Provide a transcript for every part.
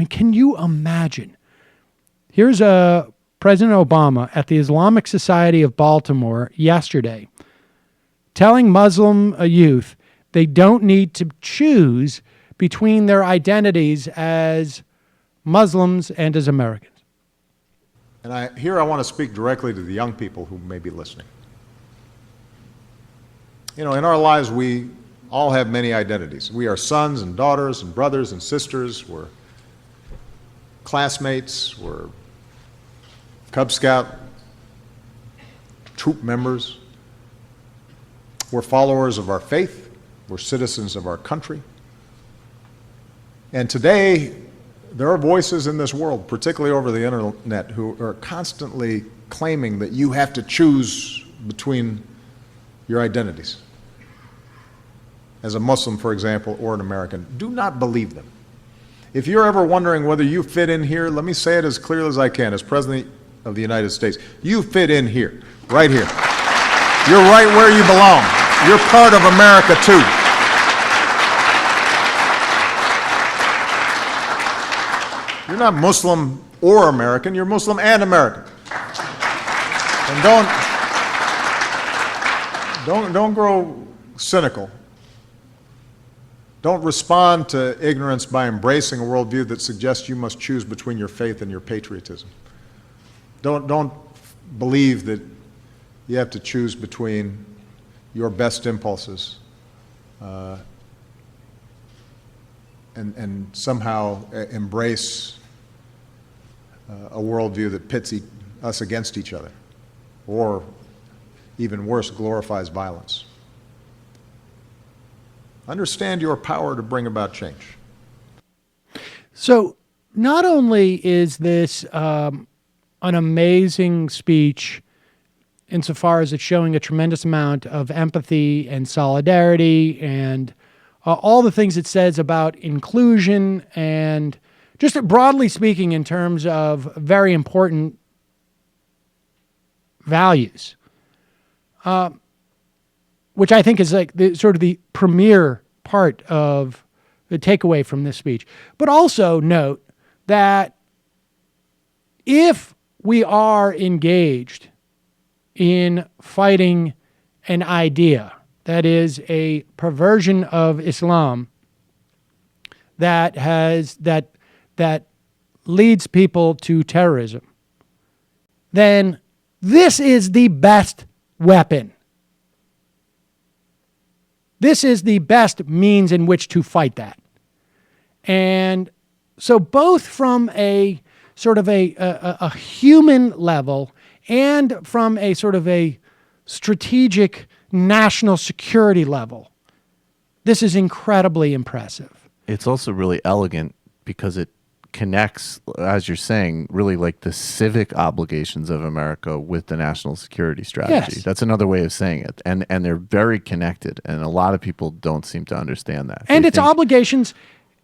can you imagine? Here's President Obama at the Islamic Society of Baltimore yesterday telling Muslim youth they don't need to choose between their identities as Muslims and as Americans. And I want to speak directly to the young people who may be listening. In our lives, we all have many identities. We are sons and daughters and brothers and sisters. We're classmates. We're Cub Scout troop members. We're followers of our faith. We're citizens of our country. And today, there are voices in this world, particularly over the internet, who are constantly claiming that you have to choose between your identities. As a Muslim, for example, or an American, do not believe them. If you're ever wondering whether you fit in here, let me say it as clearly as I can. As President of the United States, you fit in here, right here. You're right where you belong. You're part of America, too. You're not Muslim or American, you're Muslim and American. And don't grow cynical. Don't respond to ignorance by embracing a worldview that suggests you must choose between your faith and your patriotism. Don't believe that you have to choose between your best impulses and somehow embrace a worldview that pits us against each other, or even worse, glorifies violence. Understand your power to bring about change. So not only is this an amazing speech insofar as it's showing a tremendous amount of empathy and solidarity and all the things it says about inclusion and just broadly speaking in terms of very important values, which I think is like sort of the premier part of the takeaway from this speech. But also note that if we are engaged in fighting an idea that is a perversion of Islam that leads people to terrorism, then this is the best weapon. This is the best means in which to fight that. And so both from a sort of a human level and from a sort of a strategic national security level, this is incredibly impressive. It's also really elegant because it connects, as you're saying, really like the civic obligations of America with the national security strategy. Yes. That's another way of saying it. And they're very connected. And a lot of people don't seem to understand that. And its obligations,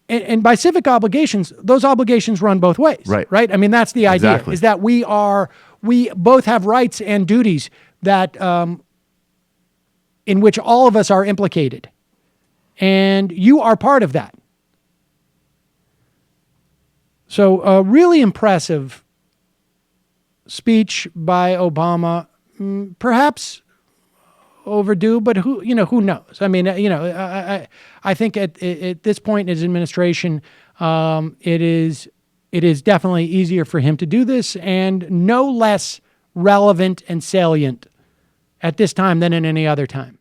and by civic obligations, those obligations run both ways. Right. Right? I mean, that's the idea, Exactly. is that we both have rights and duties that in which all of us are implicated. And you are part of that. So a really impressive speech by Obama, perhaps overdue, but who knows? I mean, I think at this point in his administration, it is definitely easier for him to do this and no less relevant and salient at this time than in any other time.